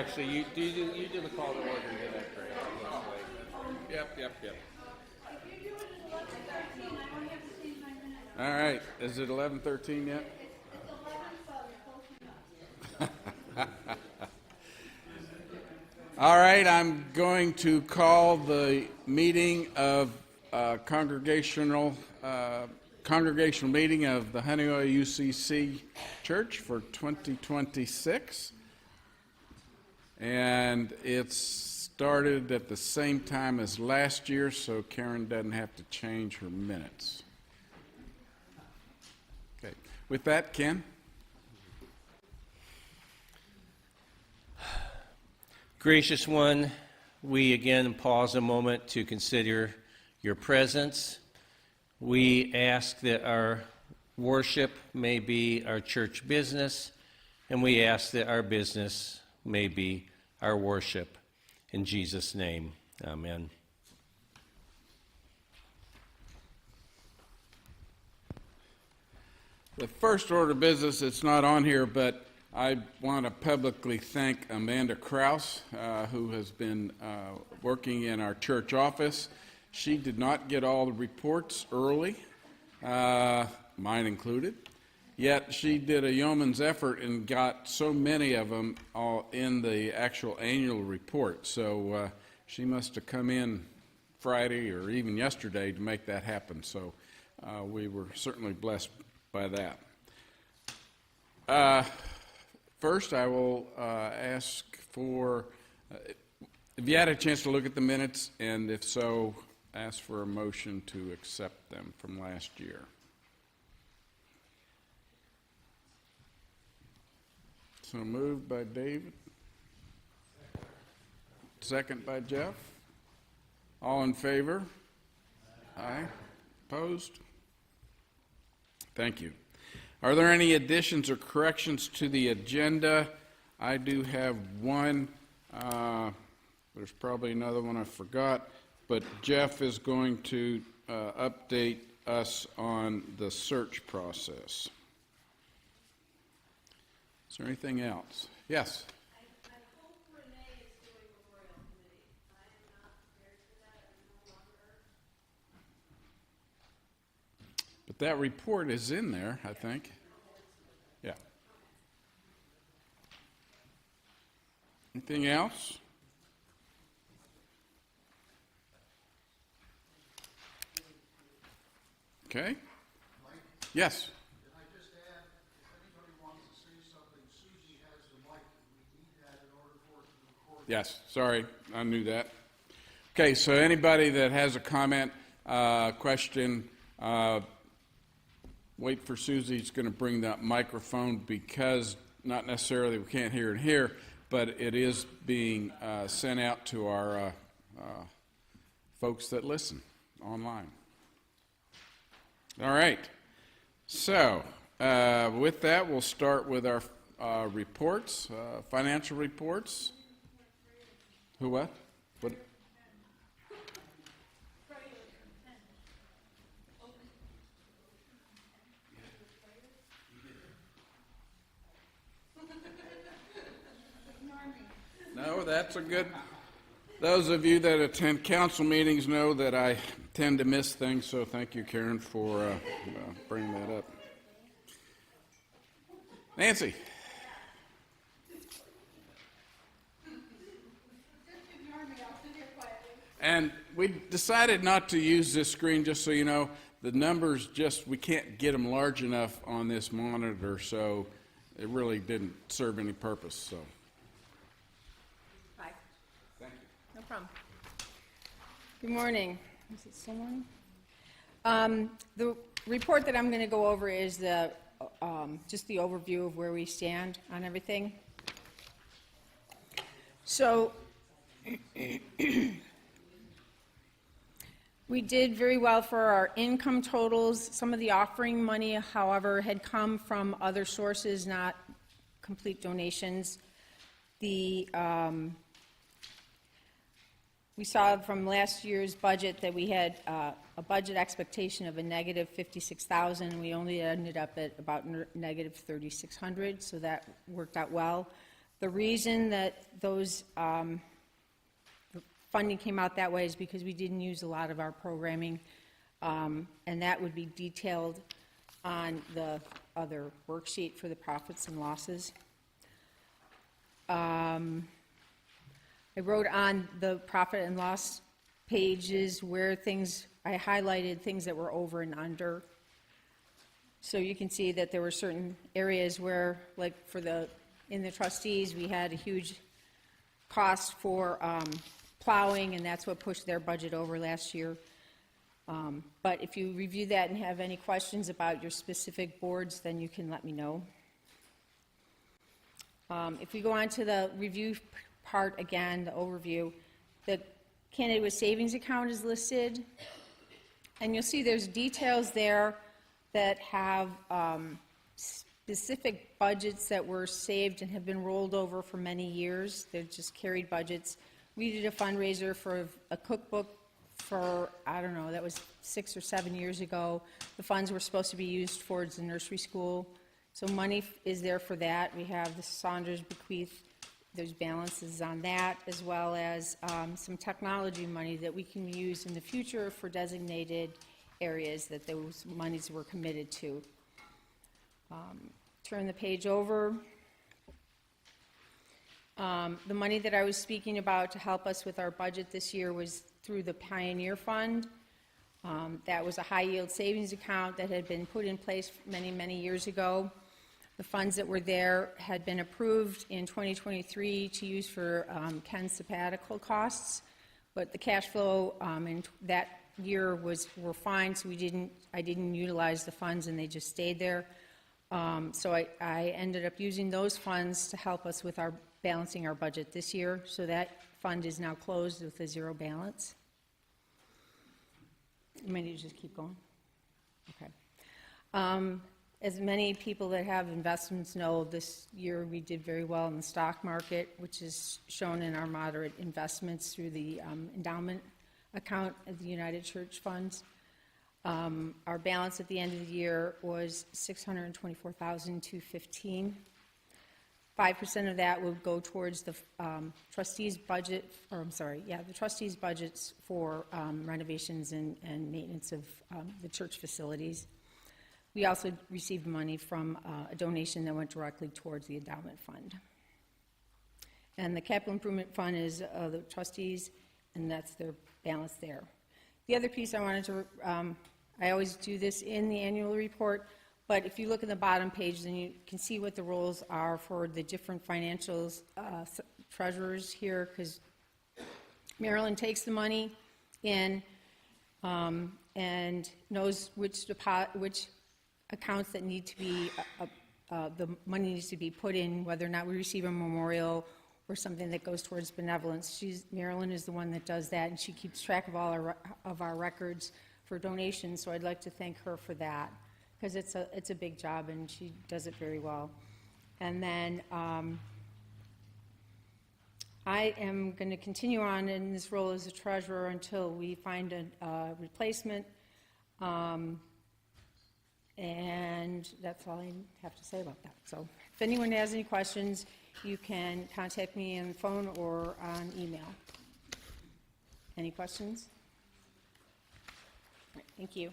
actually, you did the call to order. You did that great. Yep. All right. Is it 11:13 yet? All right. I'm going to call the meeting of congregational meeting of the Honeoye UCC Church for 2026. And it started at the same time as last year, so Karen doesn't have to change her minutes. Okay. With that, Ken? Gracious One, we again pause a moment to consider your presence. We ask that our worship may be our church business, and we ask that our business may be our worship. In Jesus' name, amen. The first order of business, it's not on here, but I want to publicly thank Amanda Krause, who has been working in our church office. She did not get all the reports early, mine included. Yet she did a yeoman's effort and got so many of them all in the actual annual report. So she must have come in Friday or even yesterday to make that happen. So we were certainly blessed by that. First, I will ask for, if you had a chance to look at the minutes, and if so, ask for a motion to accept them from last year. So moved by David. Second by Jeff. All in favor? Aye. Opposed? Thank you. Are there any additions or corrections to the agenda? I do have one. There's probably another one I forgot, but Jeff is going to update us on the search process. Is there anything else? Yes? I hope Renee is doing Memorial Committee. I am not prepared for that. I'm no longer. But that report is in there, I think. Yeah. Anything else? Okay. Yes. Yes, sorry, I knew that. Okay, so anybody that has a comment, question, wait for Susie. It's going to bring that microphone because not necessarily we can't hear it here, but it is being sent out to our folks that listen online. All right, so with that, we'll start with our reports, financial reports. Who what? What? No, that's a good. Those of you that attend council meetings know that I tend to miss things, so thank you, Karen, for bringing that up. Nancy. And we decided not to use this screen, just so you know. The numbers we can't get them large enough on this monitor, so it really didn't serve any purpose. So. Hi. Thank you. No problem. Good morning. Is it still morning? The report that I'm going to go over is just the overview of where we stand on everything. So we did very well for our income totals. Some of the offering money, however, had come from other sources, not complete donations. We saw from last year's budget that we had a budget expectation of a negative $56,000. We only ended up at about negative $3,600, so that worked out well. The reason that those funding came out that way is because we didn't use a lot of our programming, and that would be detailed on the other worksheet for the profits and losses. I wrote on the profit and loss pages where I highlighted things that were over and under. So you can see that there were certain areas where, like in the trustees, we had a huge cost for plowing, and that's what pushed their budget over last year. But if you review that and have any questions about your specific boards, then you can let me know. If we go on to the review part again, the overview, the candidate with savings account is listed, and you'll see there's details there that have specific budgets that were saved and have been rolled over for many years. They're just carried budgets. We did a fundraiser for a cookbook for, I don't know, that was 6 or 7 years ago. The funds were supposed to be used towards the nursery school. So money is there for that. We have the Saunders bequeath. There's balances on that, as well as some technology money that we can use in the future for designated areas that those monies were committed to. Turn the page over. The money that I was speaking about to help us with our budget this year was through the Pioneer Fund. That was a high-yield savings account that had been put in place many, many years ago. The funds that were there had been approved in 2023 to use for Ken's sabbatical costs, but the cash flow in that year were fine, so I didn't utilize the funds, and they just stayed there. So I ended up using those funds to help us with our balancing our budget this year. So that fund is now closed with a zero balance. You may need to just keep going. Okay. As many people that have investments know, this year we did very well in the stock market, which is shown in our moderate investments through the endowment account of the United Church Funds. Our balance at the end of the year was $624,215. 5% of that would go towards the trustees' budget, the trustees' budgets for renovations and maintenance of the church facilities. We also received money from a donation that went directly towards the endowment fund. And the capital improvement fund is the trustees, and that's their balance there. The other piece I wanted to, I always do this in the annual report, but if you look at the bottom page, then you can see what the roles are for the different financials, treasurers here, because Marilyn takes the money in and knows which accounts that need to be, the money needs to be put in, whether or not we receive a memorial or something that goes towards benevolence. Marilyn is the one that does that, and she keeps track of all our records for donations, so I'd like to thank her for that, because it's a big job, and she does it very well. And then I am going to continue on in this role as a treasurer until we find a replacement. And that's all I have to say about that. So if anyone has any questions, you can contact me on the phone or on email. Any questions? All right, thank you.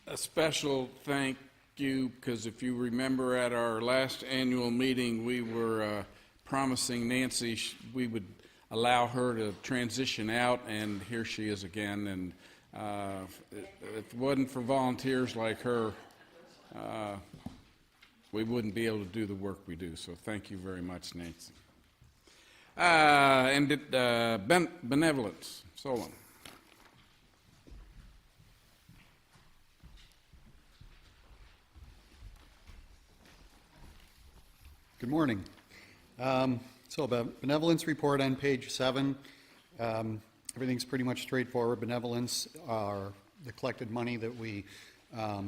A special thank you, because if you remember at our last annual meeting, we were promising Nancy we would allow her to transition out, and here she is again. And if it wasn't for volunteers like her, we wouldn't be able to do the work we do. So thank you very much, Nancy. Benevolence, Solon. Good morning. So the benevolence report on page 7, everything's pretty much straightforward. Benevolence are the collected money that we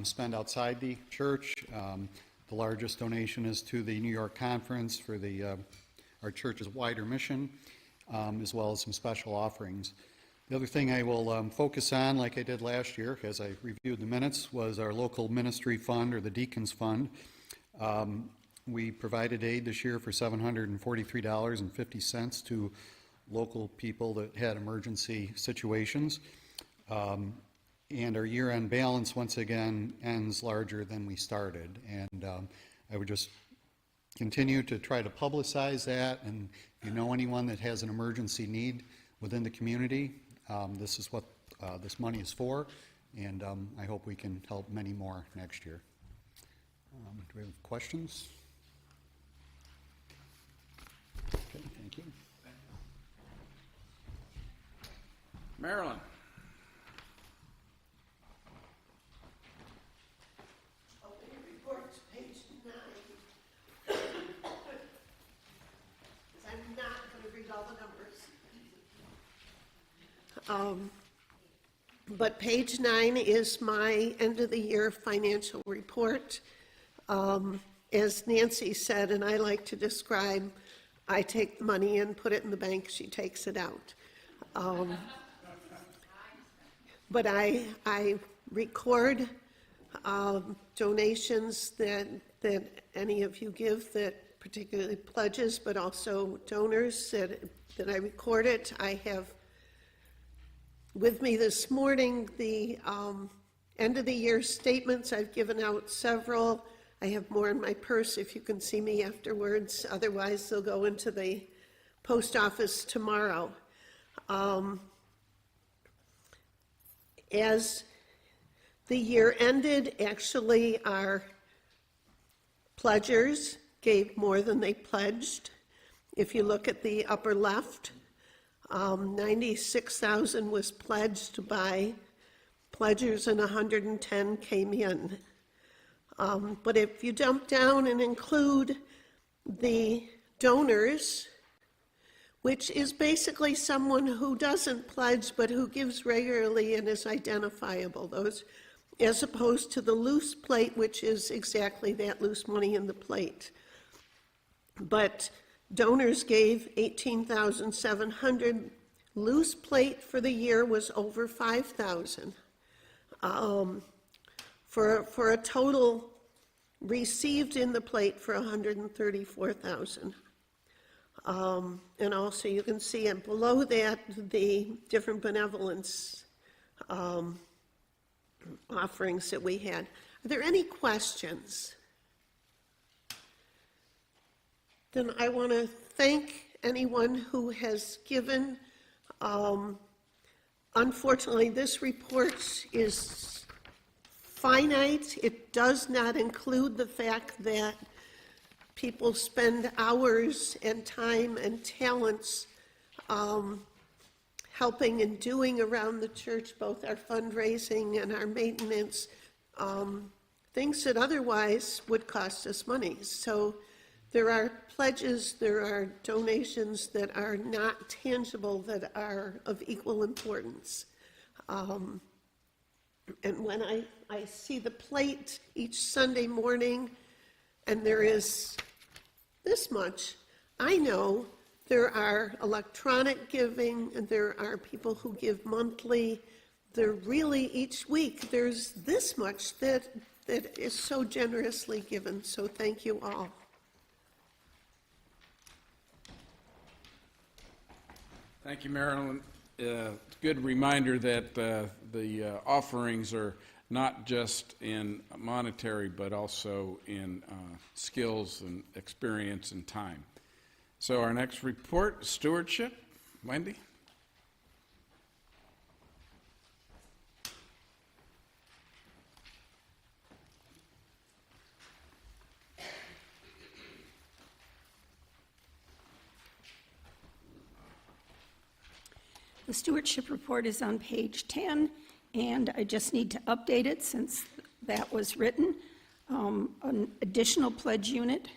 spend outside the church. The largest donation is to the New York Conference for our church's wider mission, as well as some special offerings. The other thing I will focus on, like I did last year, as I reviewed the minutes, was our local ministry fund, or the Deacons Fund. We provided aid this year for $743.50 to local people that had emergency situations. And our year-end balance, once again, ends larger than we started. And I would just continue to try to publicize that, and if you know anyone that has an emergency need within the community, this is what this money is for, and I hope we can help many more next year. Do we have questions? Okay, thank you. Marilyn? Opening reports, page 9. I'm not going to read all the numbers. But page 9 is my end of the year financial report. As Nancy said, and I like to describe, I take the money in, put it in the bank, she takes it out. But I record donations that any of you give, that particularly pledges, but also donors, that I record it. I have with me this morning the end of the year statements. I've given out several. I have more in my purse if you can see me afterwards. Otherwise, they'll go into the post office tomorrow. As the year ended, actually, our pledgers gave more than they pledged. If you look at the upper left, 96,000 was pledged by pledgers and 110 came in. But if you jump down and include the donors, which is basically someone who doesn't pledge but who gives regularly and is identifiable, those, as opposed to the loose plate, which is exactly that, loose money in the plate. But donors gave 18,700. Loose plate for the year was over 5,000. For a total received in the plate for 134,000. And also you can see and below that the different benevolence offerings that we had. Are there any questions? Then I want to thank anyone who has given. Unfortunately, this report is finite. It does not include the fact that people spend hours and time and talents helping and doing around the church, both our fundraising and our maintenance, things that otherwise would cost us money. So there are pledges, there are donations that are not tangible that are of equal importance. And when I see the plate each Sunday morning and there is this much, I know there are electronic giving and there are people who give monthly. There really each week there's this much that is so generously given. So thank you all. Thank you, Marilyn. Good reminder that the offerings are not just in monetary, but also in skills and experience and time. So our next report, stewardship. Wendy? The stewardship report is on page 10, and I just need to update it since that was written. An additional pledge unit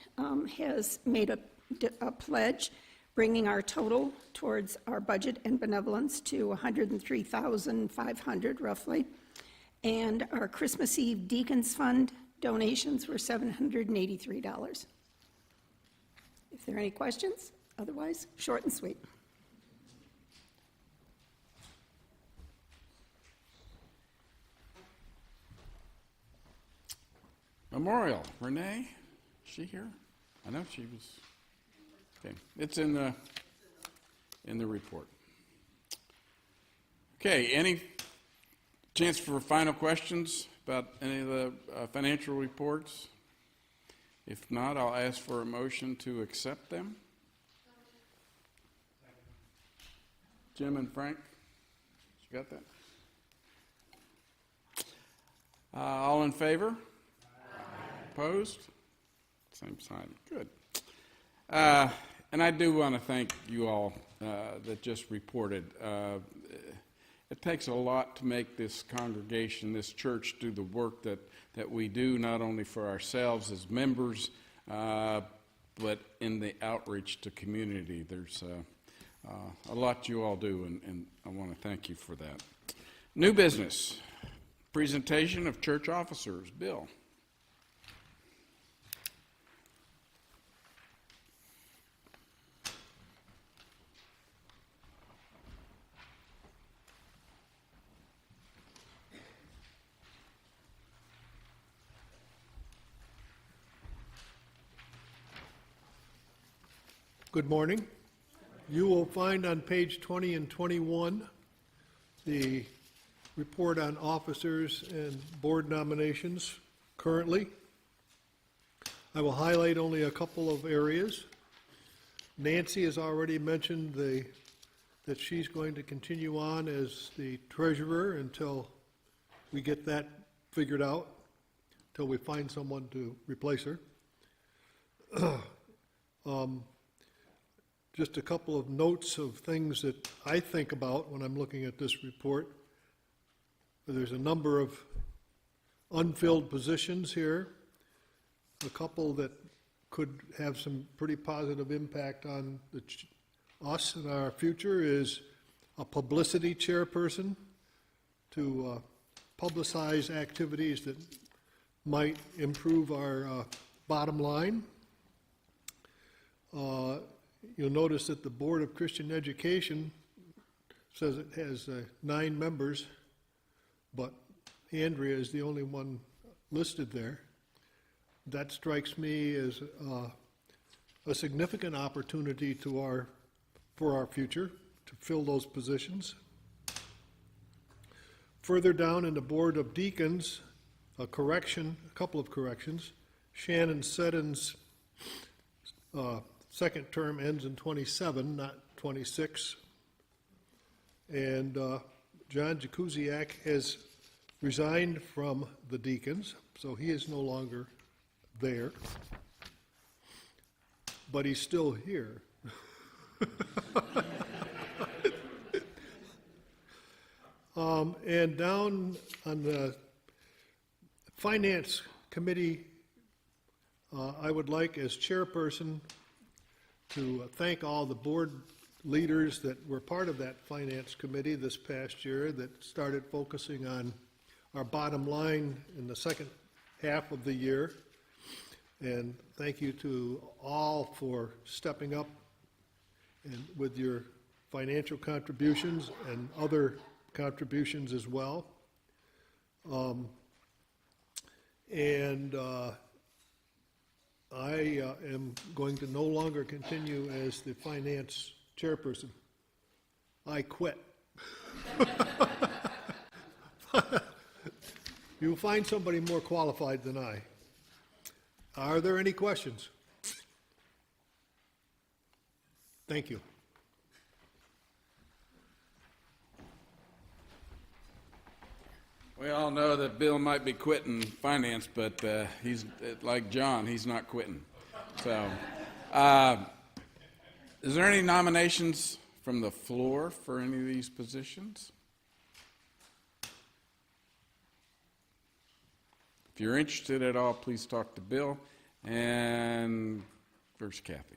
has made a pledge, bringing our total towards our budget and benevolence to $103,500 roughly. And our Christmas Eve Deacons Fund donations were $783. If there are any questions, otherwise, short and sweet. Memorial, Renee, is she here? I know she was, okay, it's in the report. Okay, any chance for final questions about any of the financial reports? If not, I'll ask for a motion to accept them. Jim and Frank, you got that? All in favor? Opposed? Same sign. Good. And I do want to thank you all that just reported. It takes a lot to make this congregation, this church, do the work that we do, not only for ourselves as members, but in the outreach to community. There's a lot you all do, and I want to thank you for that. New business. Presentation of church officers. Bill. Good morning. You will find on page 20 and 21 the report on officers and board nominations currently. I will highlight only a couple of areas. Nancy has already mentioned that she's going to continue on as the treasurer until we get that figured out, until we find someone to replace her. Just a couple of notes of things that I think about when I'm looking at this report. There's a number of unfilled positions here, a couple that could have some pretty positive impact on us and our future is a publicity chairperson to publicize activities that might improve our bottom line. You'll notice that the Board of Christian Education says it has 9 members, but Andrea is the only one listed there. That strikes me as a significant opportunity for our future to fill those positions. Further down in the Board of Deacons, a couple of corrections. Shannon Seddon's second term ends in 27, not 26. And John Jakuziak has resigned from the deacons, so he is no longer there. But he's still here. And down on the Finance Committee, I would like, as chairperson, to thank all the board leaders that were part of that Finance Committee this past year that started focusing on our bottom line in the second half of the year. And thank you to all for stepping up and with your financial contributions and other contributions as well. I am going to no longer continue as the finance chairperson. I quit. You'll find somebody more qualified than I. Are there any questions? Thank you. We all know that Bill might be quitting finance, but he's like John, he's not quitting. So, is there any nominations from the floor for any of these positions? If you're interested at all, please talk to Bill. And where's Kathy?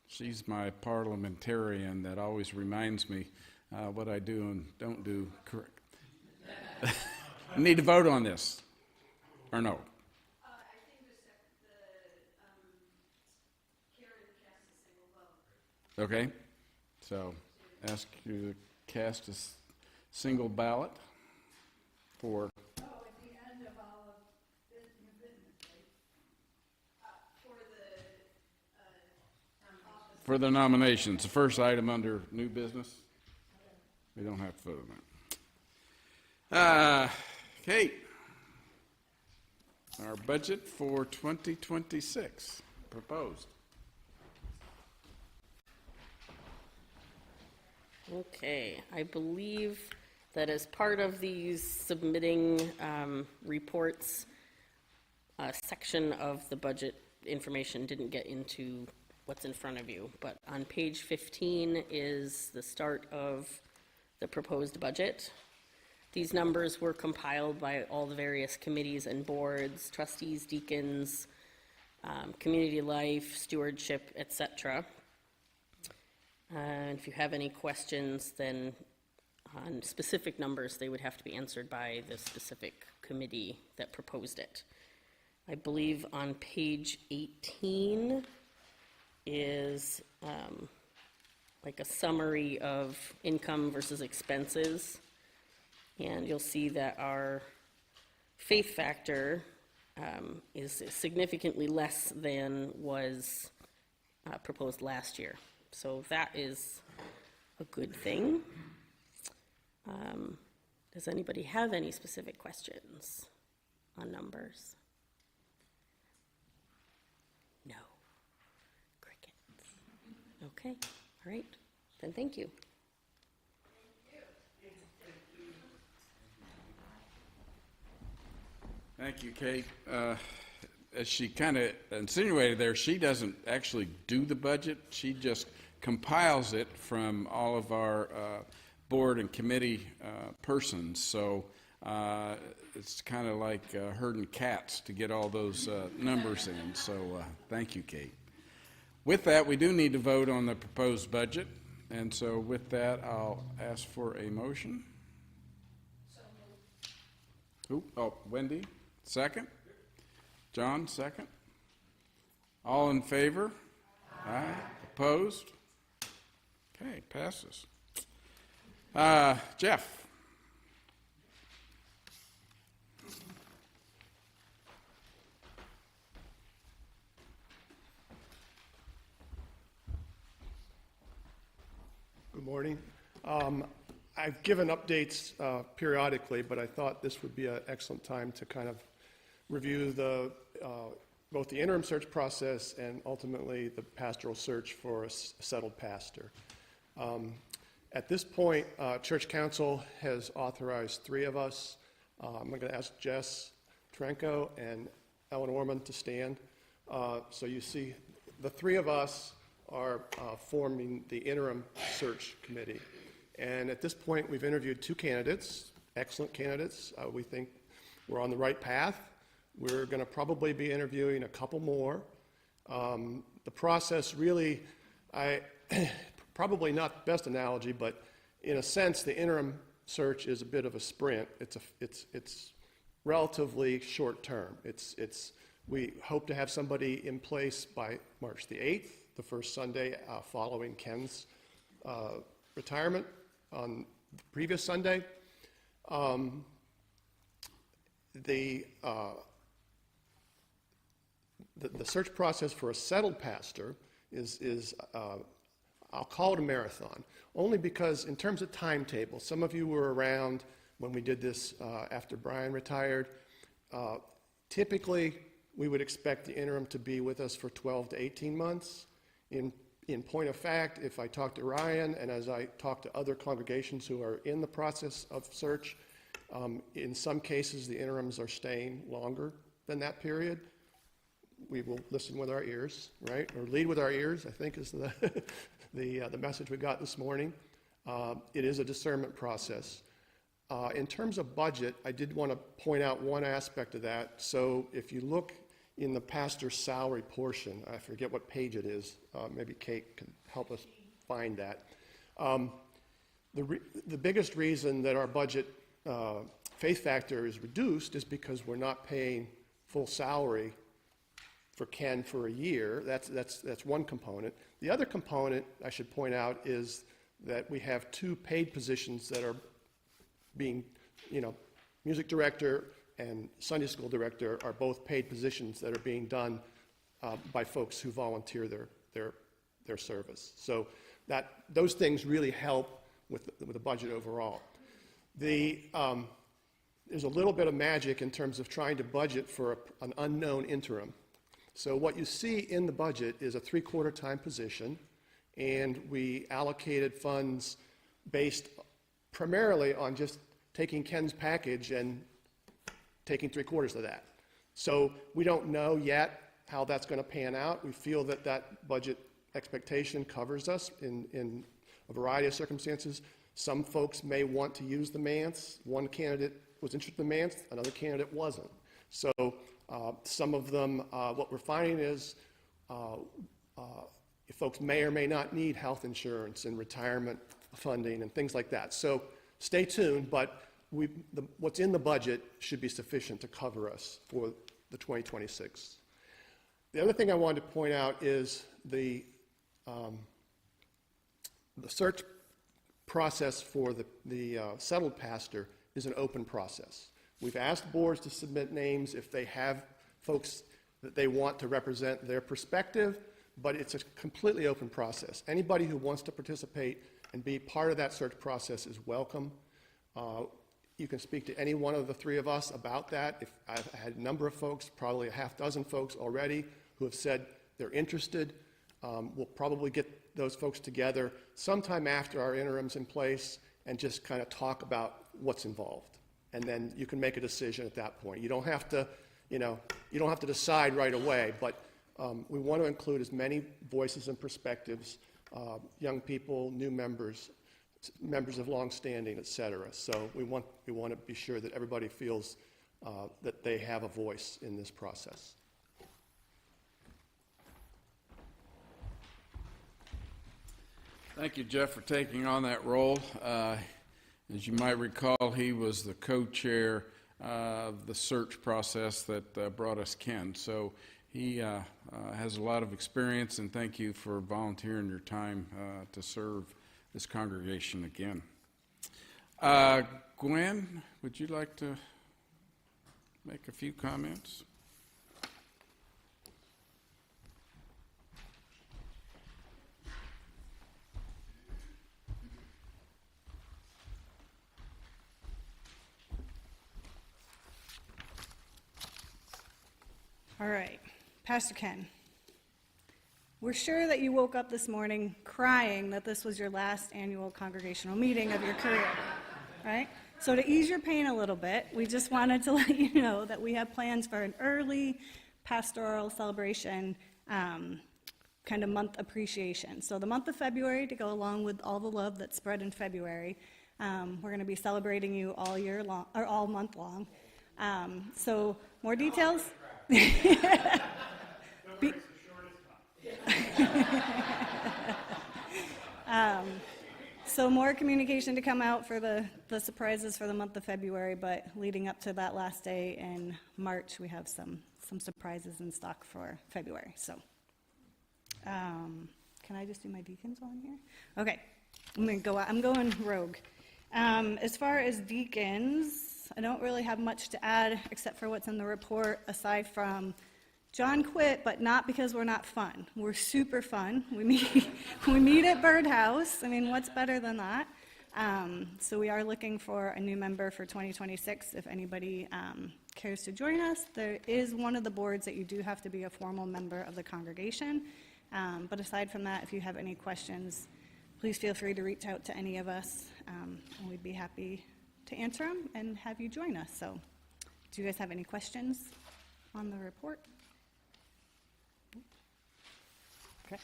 She's my parliamentarian that always reminds me what I do and don't do correct. I need to vote on this, or no? I think Karen cast a single vote. Okay, so ask you to cast a single ballot for. Oh, at the end of all of this, for the nominations. The first item under new business. We don't have to vote on that. Kate, our budget for 2026 proposed. Okay, I believe that as part of these submitting reports, a section of the budget information didn't get into what's in front of you, but on page 15 is the start of the proposed budget. These numbers were compiled by all the various committees and boards, trustees, deacons, community life, stewardship, etc. And if you have any questions, then on specific numbers, they would have to be answered by the specific committee that proposed it. I believe on page 18 is like a summary of income versus expenses. And you'll see that our faith factor is significantly less than was proposed last year. So that is a good thing. Does anybody have any specific questions on numbers? No. Crickets. Okay, all right, then thank you. Thank you, Kate. As she kind of insinuated there, she doesn't actually do the budget. She just compiles it from all of our board and committee persons. So it's kind of like herding cats to get all those numbers in. So thank you, Kate. With that, we do need to vote on the proposed budget. And so with that, I'll ask for a motion. Wendy, second. John, second. All in favor? Aye. Opposed? Okay, passes. Jeff. Good morning. I've given updates periodically, but I thought this would be an excellent time to kind of review both the interim search process and ultimately the pastoral search for a settled pastor. At this point, Church Council has authorized 3 of us. I'm going to ask Jess Trenko and Ellen Orman to stand. So you see, the 3 of us are forming the interim search committee. And at this point, we've interviewed 2 candidates, excellent candidates. We think we're on the right path. We're going to probably be interviewing a couple more. The process really, probably not the best analogy, but in a sense, the interim search is a bit of a sprint. It's relatively short term. We hope to have somebody in place by March the 8th, the first Sunday following Ken's retirement on the previous Sunday. The search process for a settled pastor is I'll call it a marathon, only because in terms of timetable, some of you were around when we did this after Brian retired. Typically, we would expect the interim to be with us for 12 to 18 months. In point of fact, if I talk to Ryan and as I talk to other congregations who are in the process of search, in some cases the interims are staying longer than that period. We will listen with our ears, right? Or lead with our ears, I think is the message we got this morning. It is a discernment process. In terms of budget, I did want to point out one aspect of that. So if you look in the pastor's salary portion, I forget what page it is, maybe Kate can help us find that. The biggest reason that our budget faith factor is reduced is because we're not paying full salary for Ken for a year. That's one component. The other component I should point out is that we have 2 paid positions that are being, music director and Sunday school director are both paid positions that are being done by folks who volunteer their their service. So those things really help with the budget overall. There's a little bit of magic in terms of trying to budget for an unknown interim. So what you see in the budget is a 3/4 time position, and we allocated funds based primarily on just taking Ken's package and taking 3/4 of that. So we don't know yet how that's going to pan out. We feel that that budget expectation covers us in a variety of circumstances. Some folks may want to use the manse. One candidate was interested in the manse, another candidate wasn't. So some of them, what we're finding is folks may or may not need health insurance and retirement funding and things like that. So stay tuned, but what's in the budget should be sufficient to cover us for the 2026. The other thing I wanted to point out is the search process for the settled pastor is an open process. We've asked boards to submit names if they have folks that they want to represent their perspective, but it's a completely open process. Anybody who wants to participate and be part of that search process is welcome. You can speak to any one of the three of us about that. I've had a number of folks, probably a half dozen folks already, who have said they're interested. We'll probably get those folks together sometime after our interim's in place and just kind of talk about what's involved. And then you can make a decision at that point. You don't have to, you don't have to decide right away, but we want to include as many voices and perspectives, young people, new members, members of longstanding, et cetera. So we want to be sure that everybody feels that they have a voice in this process. Thank you, Jeff, for taking on that role. As you might recall, he was the co-chair of the search process that brought us Ken. So he has a lot of experience, and thank you for volunteering your time to serve this congregation again. Gwen, would you like to make a few comments? All right, Pastor Ken, we're sure that you woke up this morning crying that this was your last annual congregational meeting of your career, right? So to ease your pain a little bit, we just wanted to let you know that we have plans for an early pastoral celebration kind of month appreciation. So the month of February, to go along with all the love that's spread in February, we're going to be celebrating you all year long, or all month long. So more details? So more communication to come out for the surprises for the month of February, but leading up to that last day in March, we have some surprises in stock for February. So can I just do my deacons on here? Okay, I'm going rogue. As far as deacons, I don't really have much to add except for what's in the report, aside from John quit, but not because we're not fun. We're super fun. We meet at Birdhouse. I mean, what's better than that? So we are looking for a new member for 2026. If anybody cares to join us, there is one of the boards that you do have to be a formal member of the congregation. But aside from that, if you have any questions, please feel free to reach out to any of us, and we'd be happy to answer them and have you join us. So do you guys have any questions on the report? Okay.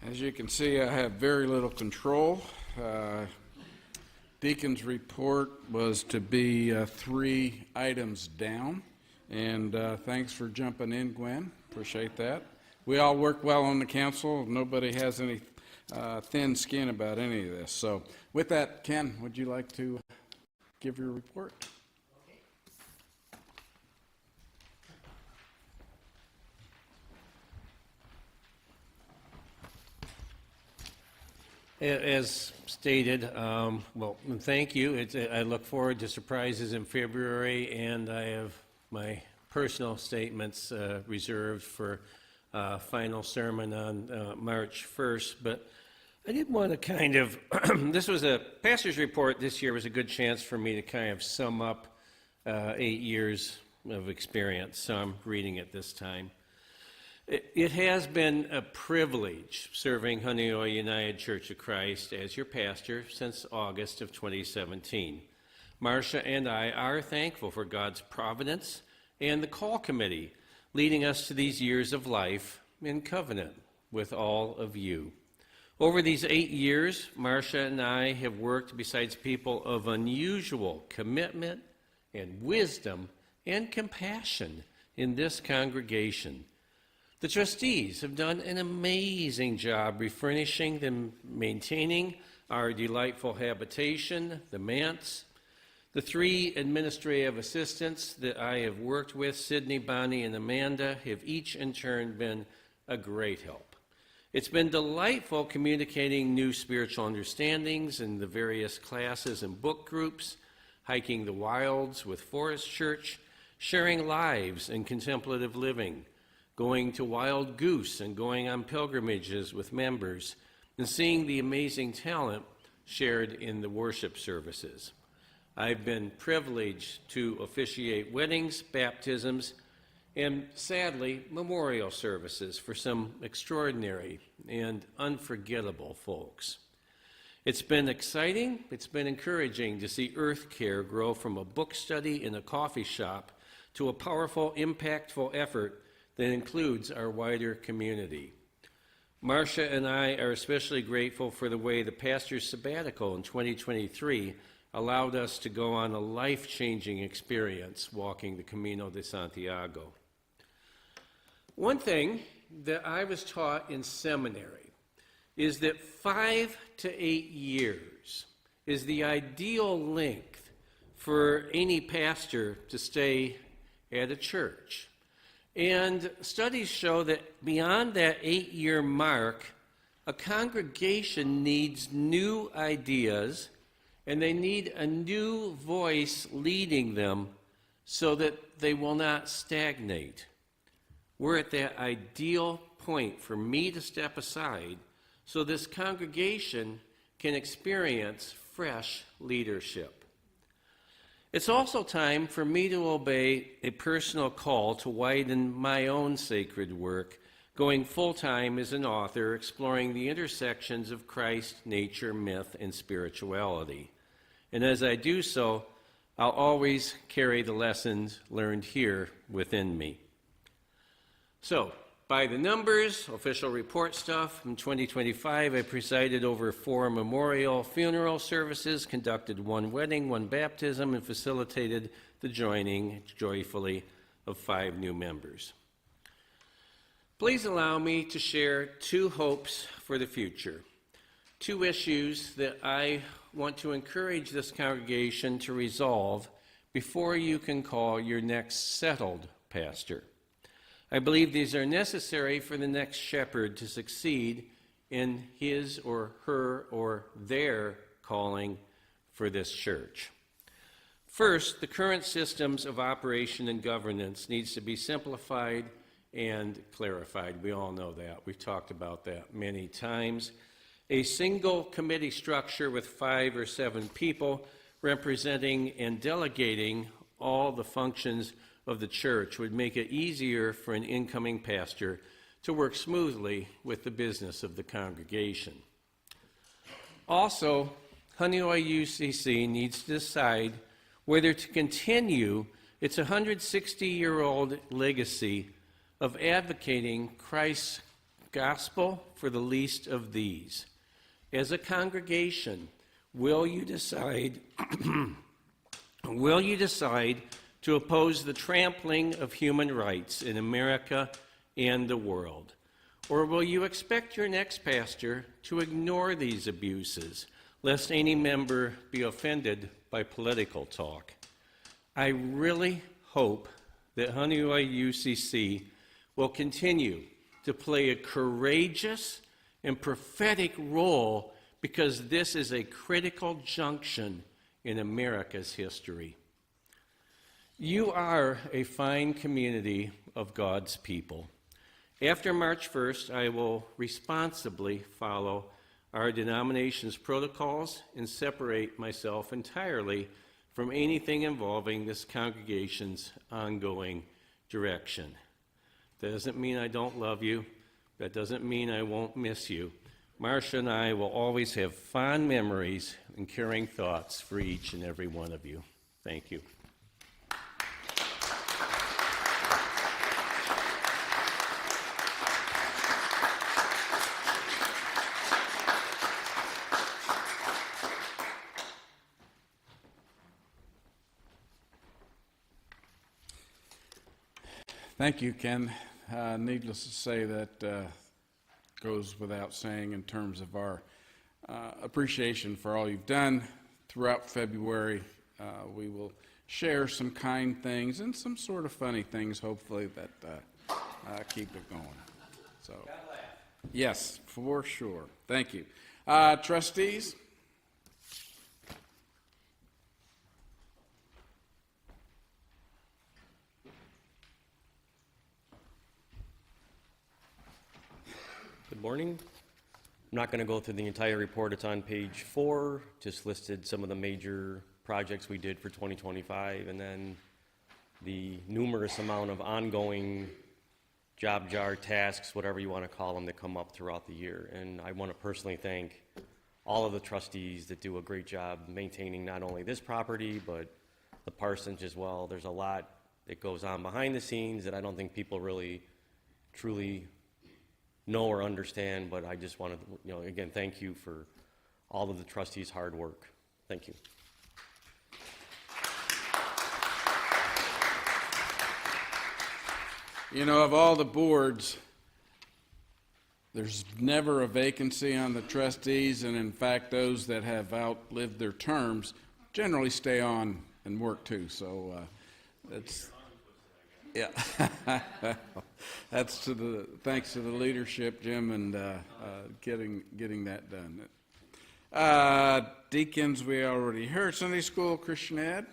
As you can see, I have very little control. Deacon's report was to be 3 items down, and thanks for jumping in, Gwen. Appreciate that. We all work well on the council. Nobody has any thin skin about any of this. So with that, Ken, would you like to give your report? As stated, well, thank you. I look forward to surprises in February, and I have my personal statements reserved for final sermon on March 1st, but I did want to kind of, this was a pastor's report this year was a good chance for me to kind of sum up 8 years of experience, so I'm reading it this time. It has been a privilege serving Honeoye United Church of Christ as your pastor since August of 2017. Marcia and I are thankful for God's providence and the call committee leading us to these years of life in covenant with all of you. Over these 8 years, Marcia and I have worked besides people of unusual commitment and wisdom and compassion in this congregation. The trustees have done an amazing job refurnishing and maintaining our delightful habitation, the manse. The 3 administrative assistants that I have worked with, Sydney, Bonnie, and Amanda, have each in turn been a great help. It's been delightful communicating new spiritual understandings in the various classes and book groups, hiking the wilds with Forest Church, sharing lives in contemplative living, going to Wild Goose and going on pilgrimages with members, and seeing the amazing talent shared in the worship services. I've been privileged to officiate weddings, baptisms, and sadly, memorial services for some extraordinary and unforgettable folks. It's been exciting, it's been encouraging to see Earth Care grow from a book study in a coffee shop to a powerful, impactful effort that includes our wider community. Marcia and I are especially grateful for the way the pastor's sabbatical in 2023 allowed us to go on a life-changing experience walking the Camino de Santiago. One thing that I was taught in seminary is that 5 to 8 years is the ideal length for any pastor to stay at a church. And studies show that beyond that 8-year mark, a congregation needs new ideas and they need a new voice leading them so that they will not stagnate. We're at that ideal point for me to step aside so this congregation can experience fresh leadership. It's also time for me to obey a personal call to widen my own sacred work, going full-time as an author, exploring the intersections of Christ, nature, myth, and spirituality. And as I do so, I'll always carry the lessons learned here within me. So, by the numbers, official report stuff, in 2025 I presided over 4 memorial funeral services, conducted 1 wedding, 1 baptism, and facilitated the joining, joyfully, of 5 new members. Please allow me to share 2 hopes for the future, 2 issues that I want to encourage this congregation to resolve before you can call your next settled pastor. I believe these are necessary for the next shepherd to succeed in his or her or their calling for this church. First, the current systems of operation and governance needs to be simplified and clarified. We all know that. We've talked about that many times. A single committee structure with 5 or 7 people representing and delegating all the functions of the church would make it easier for an incoming pastor to work smoothly with the business of the congregation. Also, Honeoye UCC needs to decide whether to continue its 160-year-old legacy of advocating Christ's gospel for the least of these. As a congregation, will you decide to oppose the trampling of human rights in America and the world? Or will you expect your next pastor to ignore these abuses, lest any member be offended by political talk? I really hope that Honeoye UCC will continue to play a courageous and prophetic role, because this is a critical junction in America's history. You are a fine community of God's people. After March 1st, I will responsibly follow our denomination's protocols and separate myself entirely from anything involving this congregation's ongoing direction. That doesn't mean I don't love you. That doesn't mean I won't miss you. Marcia and I will always have fond memories and caring thoughts for each and every one of you. Thank you. Thank you, Ken. Needless to say, that goes without saying in terms of our appreciation for all you've done throughout February. We will share some kind things and some sort of funny things, hopefully, that keep it going. So, yes, for sure. Thank you. Trustees? Good morning. I'm not going to go through the entire report. It's on page 4. Just listed some of the major projects we did for 2025 and then the numerous amount of ongoing job jar tasks, whatever you want to call them, that come up throughout the year. And I want to personally thank all of the trustees that do a great job maintaining not only this property, but the parsonage as well. There's a lot that goes on behind the scenes that I don't think people really truly know or understand, but I just want to, again, thank you for all of the trustees' hard work. Thank you. Of all the boards, there's never a vacancy on the trustees, and in fact, those that have outlived their terms generally stay on and work too, so that's... Yeah, that's thanks to the leadership, Jim, and getting that done. Deacons, we already heard. Sunday school, Christian Ed.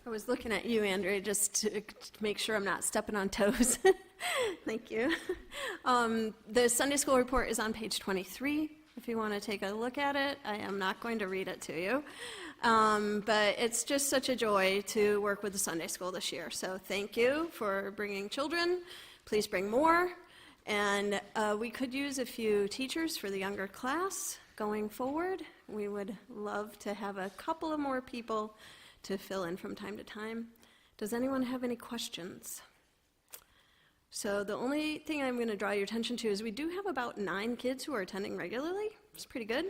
I was looking at you, Andrea, just to make sure I'm not stepping on toes. Thank you. The Sunday school report is on page 23. If you want to take a look at it, I am not going to read it to you. But it's just such a joy to work with the Sunday school this year. So thank you for bringing children. Please bring more. And we could use a few teachers for the younger class going forward. We would love to have a couple of more people to fill in from time to time. Does anyone have any questions? So the only thing I'm going to draw your attention to is we do have about 9 kids who are attending regularly. It's pretty good.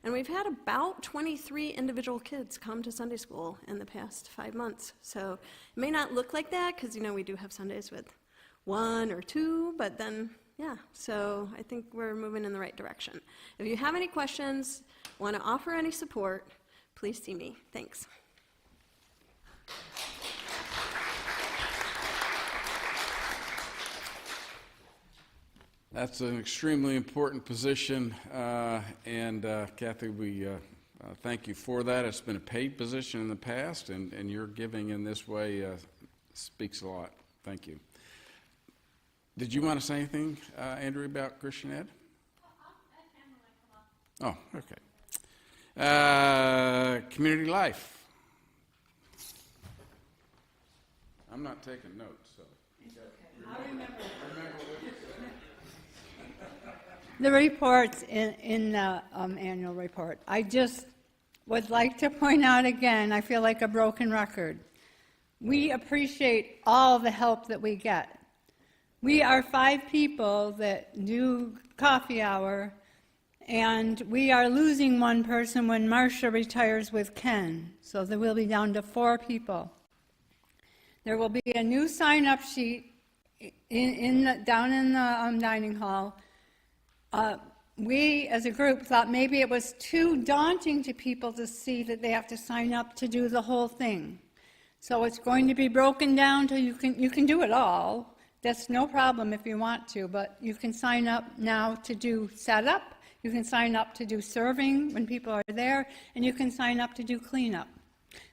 And we've had about 23 individual kids come to Sunday school in the past 5 months. So it may not look like that because, we do have Sundays with 1 or 2, but then, yeah. So I think we're moving in the right direction. If you have any questions, want to offer any support, please see me. Thanks. That's an extremely important position, and Kathy, we thank you for that. It's been a paid position in the past, and your giving in this way speaks a lot. Thank you. Did you want to say anything, Andrew, about Christian Ed? Oh, okay. Community life. I'm not taking notes, so. I'll remember the reports in the annual report. I just would like to point out again, I feel like a broken record. We appreciate all the help that we get. We are 5 people that do coffee hour, and we are losing 1 person when Marcia retires with Ken, so there will be down to 4 people. There will be a new sign-up sheet down in the dining hall. We, as a group, thought maybe it was too daunting to people to see that they have to sign up to do the whole thing. So it's going to be broken down till you can do it all. That's no problem if you want to, but you can sign up now to do setup, you can sign up to do serving when people are there, and you can sign up to do cleanup.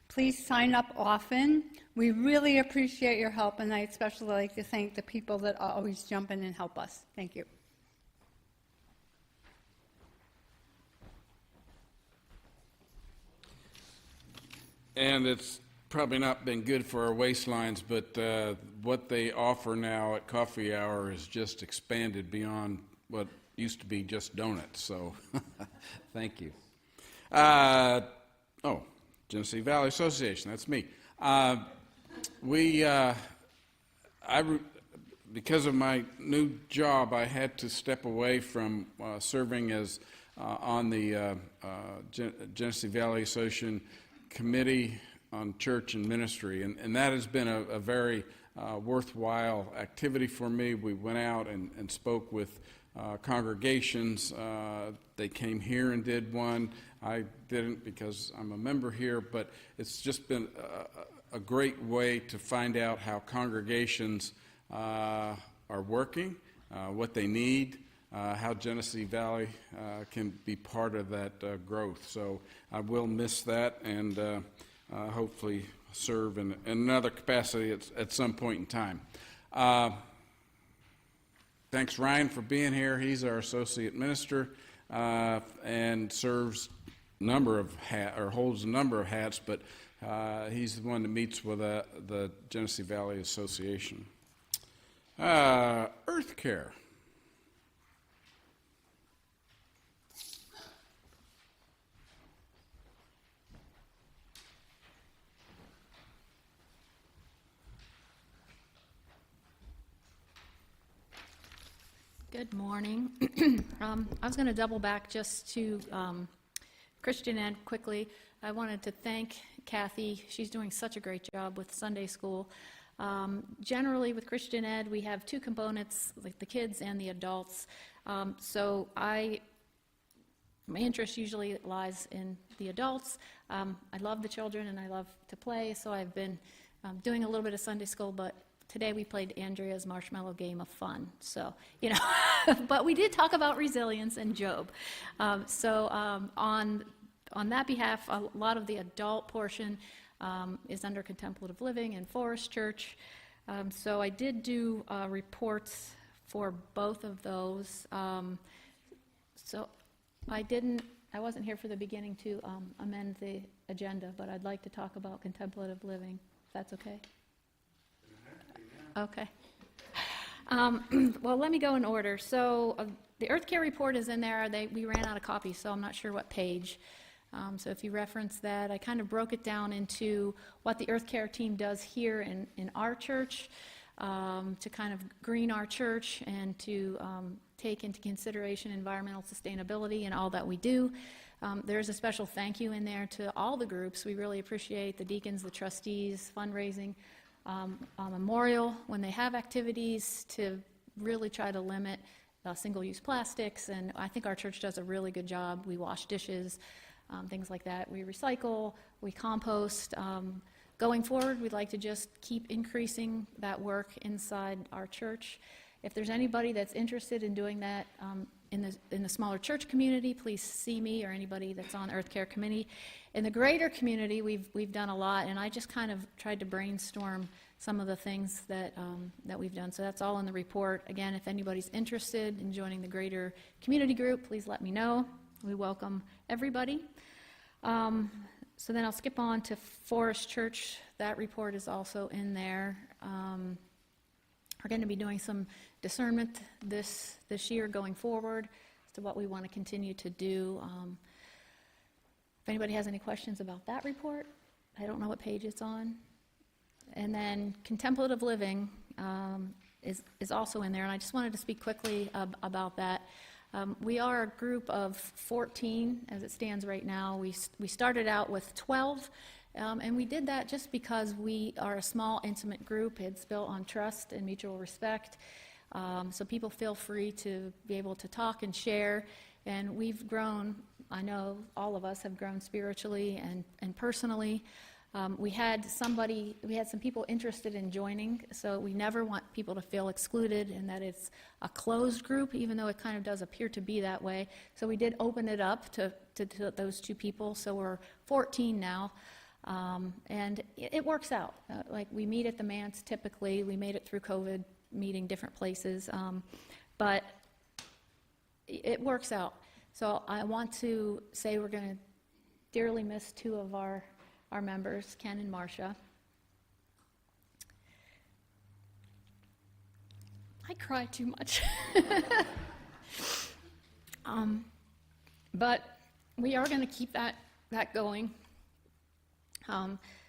Please sign up often. We really appreciate your help, and I especially like to thank the people that always jump in and help us. Thank you. And it's probably not been good for our waistlines, but what they offer now at coffee hour is just expanded beyond what used to be just donuts, so thank you. Genesee Valley Association, that's me. Because of my new job, I had to step away from serving as on the Genesee Valley Association Committee on Church and Ministry, and that has been a very worthwhile activity for me. We went out and spoke with congregations. They came here and did one. I didn't because I'm a member here, but it's just been a great way to find out how congregations are working, what they need, how Genesee Valley can be part of that growth. So I will miss that and hopefully serve in another capacity at some point in time. Thanks, Ryan, for being here. He's our associate minister and serves holds a number of hats, but he's the one that meets with the Genesee Valley Association. Earth Care. Good morning. I was going to double back just to Christian Ed quickly. I wanted to thank Kathy. She's doing such a great job with Sunday school. Generally with Christian Ed, we have two components, like the kids and the adults. So my interest usually lies in the adults. I love the children and I love to play, so I've been doing a little bit of Sunday school, but today we played Andrea's Marshmallow Game of Fun, so, but we did talk about resilience and Job. On that behalf, a lot of the adult portion is under contemplative living and Forest Church. So I did do reports for both of those. So I wasn't here for the beginning to amend the agenda, but I'd like to talk about contemplative living, if that's okay. Okay. Well, let me go in order. So the Earth Care report is in there. We ran out of copies, so I'm not sure what page. So if you reference that, I kind of broke it down into what the Earth Care team does here in our church to kind of green our church and to take into consideration environmental sustainability in all that we do. There's a special thank you in there to all the groups. We really appreciate the deacons, the trustees, fundraising, memorial when they have activities to really try to limit single-use plastics, and I think our church does a really good job. We wash dishes, things like that. We recycle, we compost. Going forward, we'd like to just keep increasing that work inside our church. If there's anybody that's interested in doing that in the smaller church community, please see me or anybody that's on Earth Care Committee. In the greater community, we've done a lot, and I just kind of tried to brainstorm some of the things that we've done. So that's all in the report. Again, if anybody's interested in joining the greater community group, please let me know. We welcome everybody. So then I'll skip on to Forest Church. That report is also in there. We're going to be doing some discernment this year going forward as to what we want to continue to do. If anybody has any questions about that report, I don't know what page it's on. And then contemplative living is also in there, and I just wanted to speak quickly about that. We are a group of 14 as it stands right now. We started out with 12, and we did that just because we are a small, intimate group. It's built on trust and mutual respect, so people feel free to be able to talk and share, and we've grown. I know all of us have grown spiritually and personally. We had some people interested in joining, so we never want people to feel excluded and that it's a closed group, even though it kind of does appear to be that way. So we did open it up to those 2 people, so we're 14 now. And it works out. Like, we meet at the manse typically. We made it through COVID, meeting different places. But it works out. So I want to say we're going to dearly miss 2 of our members, Ken and Marcia. I cry too much. But we are going to keep that going.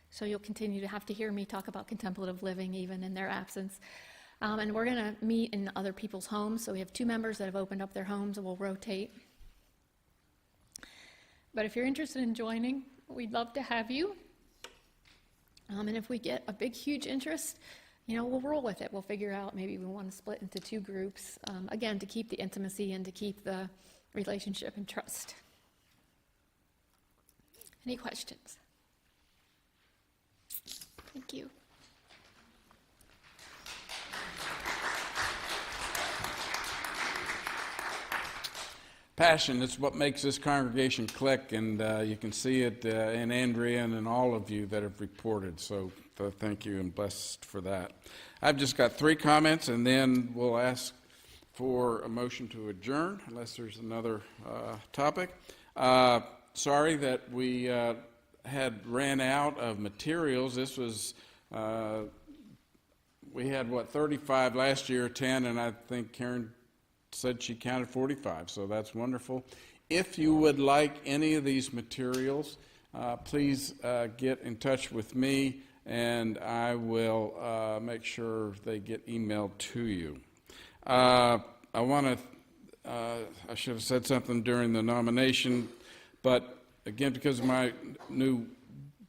So you'll continue to have to hear me talk about contemplative living even in their absence. And we're going to meet in other people's homes. So we have 2 members that have opened up their homes, and we'll rotate. But if you're interested in joining, we'd love to have you. And if we get a big, huge interest, we'll roll with it. We'll figure out maybe we want to split into 2 groups, again, to keep the intimacy and to keep the relationship and trust. Any questions? Thank you. Passion, it's what makes this congregation click, and you can see it in Andrea and in all of you that have reported, so thank you and blessed for that. I've just got 3 comments, and then we'll ask for a motion to adjourn, unless there's another topic. Sorry that we had ran out of materials. This was, we had, 35 last year, 10, and I think Karen said she counted 45, so that's wonderful. If you would like any of these materials, please get in touch with me, and I will make sure they get emailed to you. I should have said something during the nomination, but again, because of my new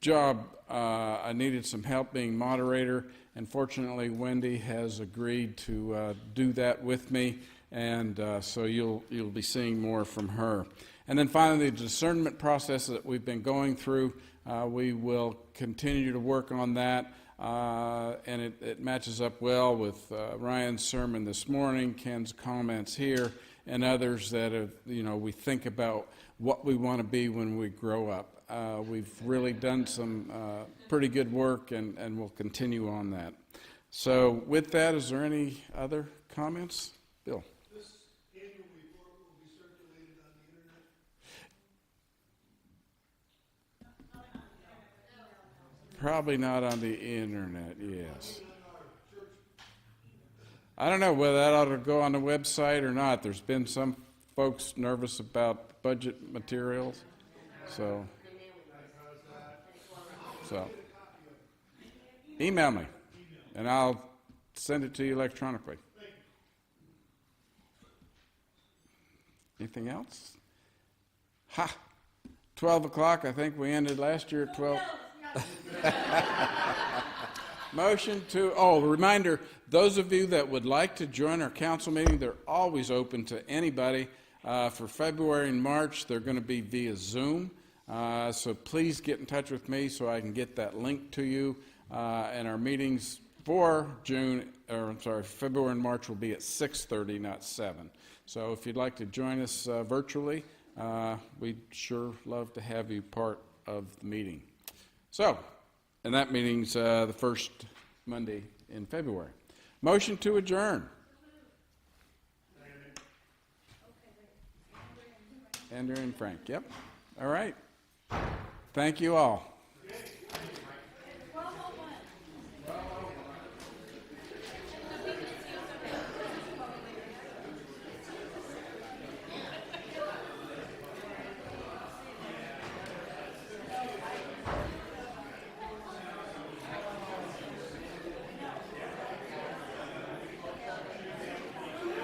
job, I needed some help being moderator, and fortunately Wendy has agreed to do that with me. And so you'll be seeing more from her. And then finally, the discernment process that we've been going through, we will continue to work on that, and it matches up well with Ryan's sermon this morning, Ken's comments here, and others that have, we think about what we want to be when we grow up. We've really done some pretty good work, and we'll continue on that. So with that, is there any other comments? Bill? Probably not on the internet, yes. I don't know whether that ought to go on the website or not. There's been some folks nervous about budget materials, so email me, and I'll send it to you electronically. Anything else? 12 o'clock, I think we ended last year at 12. Motion to, reminder, those of you that would like to join our council meeting, they're always open to anybody. For February and March, they're going to be via Zoom. So please get in touch with me so I can get that link to you. And our meetings for February and March will be at 6:30, not 7. So if you'd like to join us virtually, we'd sure love to have you part of the meeting. So, and that meeting's the first Monday in February. Motion to adjourn. Andrew and Frank, yep. All right. Thank you all.